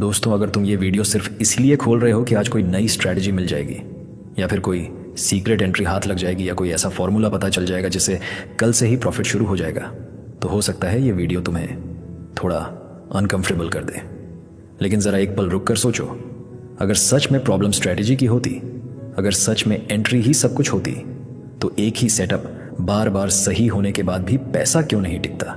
दोस्तों, अगर तुम ये वीडियो सिर्फ इसलिए खोल रहे हो कि आज कोई नई स्ट्रैटेजी मिल जाएगी या फिर कोई सीक्रेट एंट्री हाथ लग जाएगी या कोई ऐसा फॉर्मूला पता चल जाएगा जिससे कल से ही प्रॉफिट शुरू हो जाएगा, तो हो सकता है ये वीडियो तुम्हें थोड़ा अनकंफर्टेबल कर दे। लेकिन ज़रा एक पल रुक कर सोचो, अगर सच में प्रॉब्लम स्ट्रैटेजी की होती, अगर सच में एंट्री ही सब कुछ होती, तो एक ही सेटअप बार बार सही होने के बाद भी पैसा क्यों नहीं टिकता?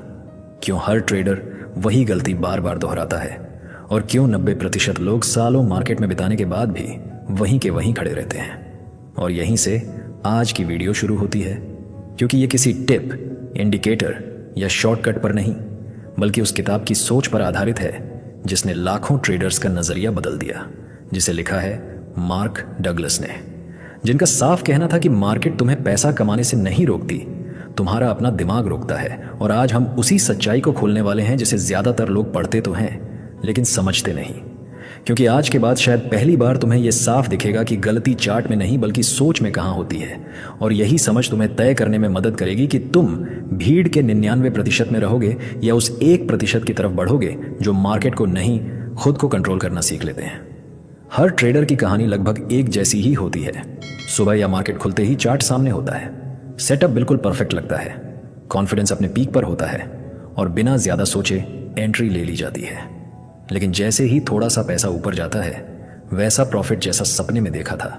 क्यों हर ट्रेडर वही गलती बार बार दोहराता है? और क्यों 90% लोग सालों मार्केट में बिताने के बाद भी वहीं के वहीं खड़े रहते हैं? और यहीं से आज की वीडियो शुरू होती है, क्योंकि ये किसी टिप, इंडिकेटर या शॉर्टकट पर नहीं, बल्कि उस किताब की सोच पर आधारित है जिसने लाखों ट्रेडर्स का नजरिया बदल दिया, जिसे लिखा है मार्क डगलस ने, जिनका साफ कहना था कि मार्केट तुम्हें पैसा कमाने से नहीं रोकती, तुम्हारा अपना दिमाग रोकता है। और आज हम उसी सच्चाई को खोलने वाले हैं जिसे ज्यादातर लोग पढ़ते तो हैं लेकिन समझते नहीं, क्योंकि आज के बाद शायद पहली बार तुम्हें यह साफ दिखेगा कि गलती चार्ट में नहीं बल्कि सोच में कहां होती है। और यही समझ तुम्हें तय करने में मदद करेगी कि तुम भीड़ के 99% में रहोगे या उस 1% की तरफ बढ़ोगे जो मार्केट को नहीं, खुद को कंट्रोल करना सीख लेते हैं। हर ट्रेडर की कहानी लगभग एक जैसी ही होती है। सुबह या मार्केट खुलते ही चार्ट सामने होता है, सेटअप बिल्कुल परफेक्ट लगता है, कॉन्फिडेंस अपने पीक पर होता है और बिना ज्यादा सोचे एंट्री ले ली जाती है। लेकिन जैसे ही थोड़ा सा पैसा ऊपर जाता है, वैसा प्रॉफिट जैसा सपने में देखा था,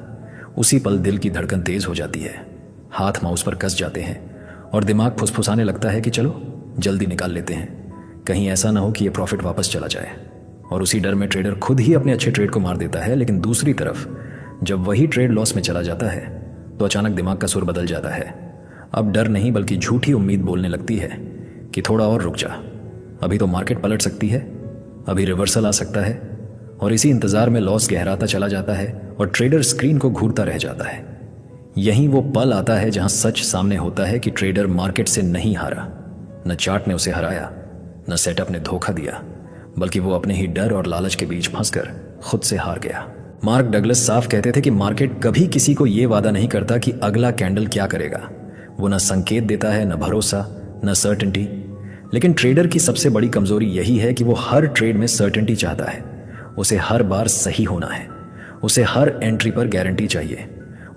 उसी पल दिल की धड़कन तेज हो जाती है, हाथ माउस पर कस जाते हैं और दिमाग फुसफुसाने लगता है कि चलो जल्दी निकाल लेते हैं, कहीं ऐसा ना हो कि ये प्रॉफिट वापस चला जाए। और उसी डर में ट्रेडर खुद ही अपने अच्छे ट्रेड को मार देता है। लेकिन दूसरी तरफ जब वही ट्रेड लॉस में चला जाता है तो अचानक दिमाग का सुर बदल जाता है। अब डर नहीं बल्कि झूठी उम्मीद बोलने लगती है कि थोड़ा और रुक जा, अभी तो मार्केट पलट सकती है, अभी रिवर्सल आ सकता है। और इसी इंतजार में लॉस गहराता चला जाता है और ट्रेडर स्क्रीन को घूरता रह जाता है। यहीं वो पल आता है जहां सच सामने होता है कि ट्रेडर मार्केट से नहीं हारा, न चार्ट ने उसे हराया, न सेटअप ने धोखा दिया, बल्कि वो अपने ही डर और लालच के बीच फंसकर खुद से हार गया। मार्क डगलस साफ कहते थे कि मार्केट कभी किसी को यह वादा नहीं करता कि अगला कैंडल क्या करेगा। वो न संकेत देता है, न भरोसा, न सर्टेनिटी। लेकिन ट्रेडर की सबसे बड़ी कमजोरी यही है कि वो हर ट्रेड में सर्टेनिटी चाहता है। उसे हर बार सही होना है, उसे हर एंट्री पर गारंटी चाहिए।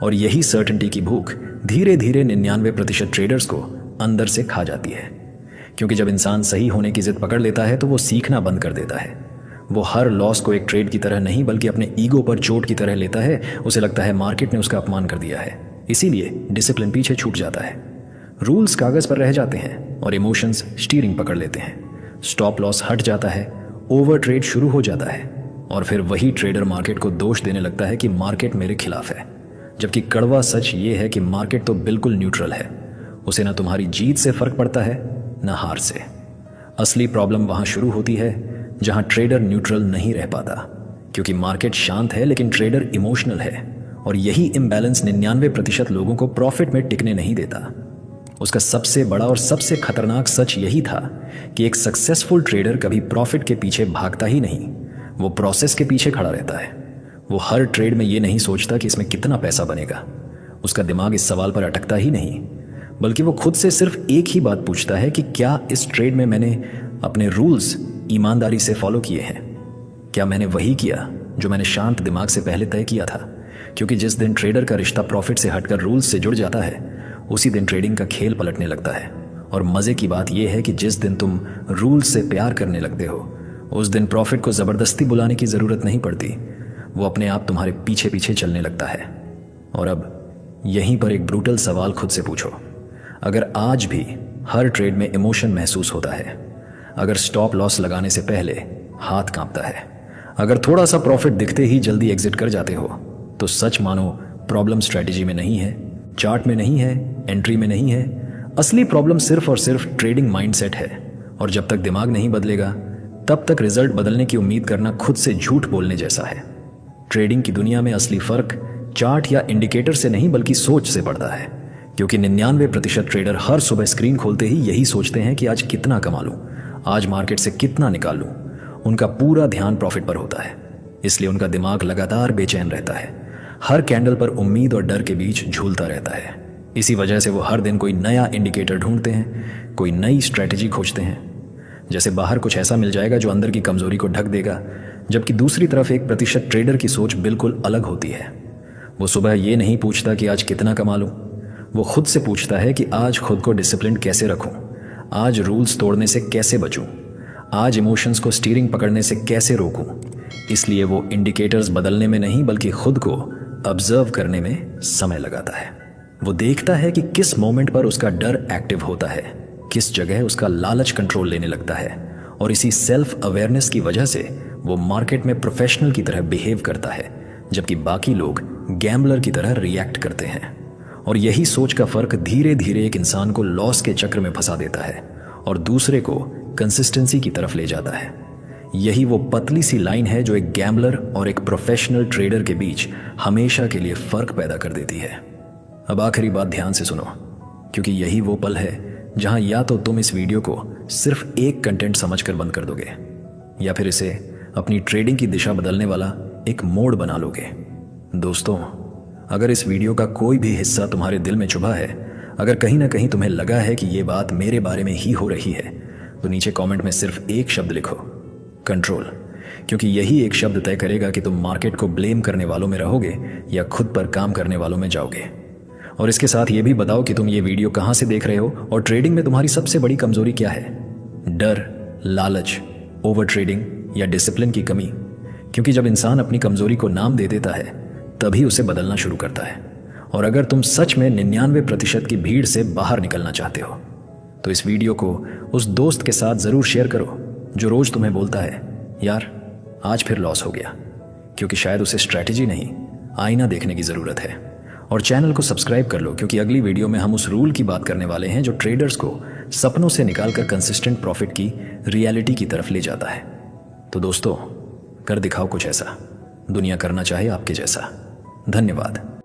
और यही सर्टेनिटी की भूख धीरे धीरे 99% ट्रेडर्स को अंदर से खा जाती है। क्योंकि जब इंसान सही होने की जिद पकड़ लेता है तो वो सीखना बंद कर देता है। वो हर लॉस को एक ट्रेड की तरह नहीं बल्कि अपने ईगो पर चोट की तरह लेता है। उसे लगता है मार्केट ने उसका अपमान कर दिया है, इसीलिए डिसिप्लिन पीछे छूट जाता है। रूल्स कागज पर रह जाते हैं और इमोशंस स्टीयरिंग पकड़ लेते हैं। स्टॉप लॉस हट जाता है, ओवर ट्रेड शुरू हो जाता है और फिर वही ट्रेडर मार्केट को दोष देने लगता है कि मार्केट मेरे खिलाफ है। जबकि कड़वा सच ये है कि मार्केट तो बिल्कुल न्यूट्रल है। उसे ना तुम्हारी जीत से फर्क पड़ता है, न हार से। असली प्रॉब्लम वहां शुरू होती है जहां ट्रेडर न्यूट्रल नहीं रह पाता, क्योंकि मार्केट शांत है लेकिन ट्रेडर इमोशनल है। और यही इम्बैलेंस 99% लोगों को प्रॉफिट में टिकने नहीं देता। उसका सबसे बड़ा और सबसे खतरनाक सच यही था कि एक सक्सेसफुल ट्रेडर कभी प्रॉफिट के पीछे भागता ही नहीं, वो प्रोसेस के पीछे खड़ा रहता है। वो हर ट्रेड में ये नहीं सोचता कि इसमें कितना पैसा बनेगा। उसका दिमाग इस सवाल पर अटकता ही नहीं, बल्कि वो खुद से सिर्फ एक ही बात पूछता है कि क्या इस ट्रेड में मैंने अपने रूल्स ईमानदारी से फॉलो किए हैं? क्या मैंने वही किया जो मैंने शांत दिमाग से पहले तय किया था? क्योंकि जिस दिन ट्रेडर का रिश्ता प्रॉफिट से हटकर रूल्स से जुड़ जाता है, उसी दिन ट्रेडिंग का खेल पलटने लगता है। और मजे की बात यह है कि जिस दिन तुम रूल्स से प्यार करने लगते हो, उस दिन प्रॉफिट को जबरदस्ती बुलाने की जरूरत नहीं पड़ती, वो अपने आप तुम्हारे पीछे पीछे चलने लगता है। और अब यहीं पर एक ब्रूटल सवाल खुद से पूछो, अगर आज भी हर ट्रेड में इमोशन महसूस होता है, अगर स्टॉप लॉस लगाने से पहले हाथ कांपता है, अगर थोड़ा सा प्रॉफिट दिखते ही जल्दी एग्जिट कर जाते हो, तो सच मानो प्रॉब्लम स्ट्रेटजी में नहीं है, चार्ट में नहीं है, एंट्री में नहीं है। असली प्रॉब्लम सिर्फ और सिर्फ ट्रेडिंग माइंडसेट है। और जब तक दिमाग नहीं बदलेगा, तब तक रिजल्ट बदलने की उम्मीद करना खुद से झूठ बोलने जैसा है। ट्रेडिंग की दुनिया में असली फर्क चार्ट या इंडिकेटर से नहीं बल्कि सोच से पड़ता है। क्योंकि 99% ट्रेडर हर सुबह स्क्रीन खोलते ही यही सोचते हैं कि आज कितना कमा लूं, आज मार्केट से कितना निकाल लूं। उनका पूरा ध्यान प्रॉफिट पर होता है, इसलिए उनका दिमाग लगातार बेचैन रहता है, हर कैंडल पर उम्मीद और डर के बीच झूलता रहता है। इसी वजह से वो हर दिन कोई नया इंडिकेटर ढूंढते हैं, कोई नई स्ट्रैटेजी खोजते हैं। जैसे बाहर कुछ ऐसा मिल जाएगा जो अंदर की कमजोरी को ढक देगा, जबकि दूसरी तरफ 1% ट्रेडर की सोच बिल्कुल अलग होती है। वो सुबह ये नहीं पूछता कि आज कितना कमा लूँ, वो खुद से पूछता है कि आज खुद को डिसिप्लिन कैसे रखूँ, आज रूल्स तोड़ने से कैसे बचूँ, आज इमोशंस को स्टीयरिंग पकड़ने से कैसे रोकूँ। इसलिए वो इंडिकेटर्स बदलने में नहीं बल्कि खुद को ऑब्जर्व करने में समय लगाता है। वो देखता है कि किस मोमेंट पर उसका डर एक्टिव होता है, किस जगह उसका लालच कंट्रोल लेने लगता है, और इसी सेल्फ अवेयरनेस की वजह से वो मार्केट में प्रोफेशनल की तरह बिहेव करता है, जबकि बाकी लोग गैम्बलर की तरह रिएक्ट करते हैं। और यही सोच का फर्क धीरे धीरे एक इंसान को लॉस के चक्र में फंसा देता है और दूसरे को कंसिस्टेंसी की तरफ ले जाता है। यही वो पतली सी लाइन है जो एक गैम्बलर और एक प्रोफेशनल ट्रेडर के बीच हमेशा के लिए फर्क पैदा कर देती है। अब आखिरी बात ध्यान से सुनो, क्योंकि यही वो पल है जहां या तो तुम इस वीडियो को सिर्फ एक कंटेंट समझकर बंद कर दोगे, या फिर इसे अपनी ट्रेडिंग की दिशा बदलने वाला एक मोड़ बना लोगे। दोस्तों, अगर इस वीडियो का कोई भी हिस्सा तुम्हारे दिल में चुभा है, अगर कहीं ना कहीं तुम्हें लगा है कि ये बात मेरे बारे में ही हो रही है, तो नीचे कमेंट में सिर्फ एक शब्द लिखो, कंट्रोल। क्योंकि यही एक शब्द तय करेगा कि तुम मार्केट को ब्लेम करने वालों में रहोगे या खुद पर काम करने वालों में जाओगे। और इसके साथ ये भी बताओ कि तुम ये वीडियो कहाँ से देख रहे हो और ट्रेडिंग में तुम्हारी सबसे बड़ी कमजोरी क्या है, डर, लालच, ओवर ट्रेडिंग या डिसिप्लिन की कमी। क्योंकि जब इंसान अपनी कमजोरी को नाम दे देता है तभी उसे बदलना शुरू करता है। और अगर तुम सच में 99% की भीड़ से बाहर निकलना चाहते हो तो इस वीडियो को उस दोस्त के साथ ज़रूर शेयर करो जो रोज़ तुम्हें बोलता है, यार आज फिर लॉस हो गया, क्योंकि शायद उसे स्ट्रैटेजी नहीं, आईना देखने की ज़रूरत है। और चैनल को सब्सक्राइब कर लो, क्योंकि अगली वीडियो में हम उस रूल की बात करने वाले हैं जो ट्रेडर्स को सपनों से निकालकर कंसिस्टेंट प्रॉफिट की रियलिटी की तरफ ले जाता है। तो दोस्तों, कर दिखाओ कुछ ऐसा दुनिया करना चाहे आपके जैसा। धन्यवाद।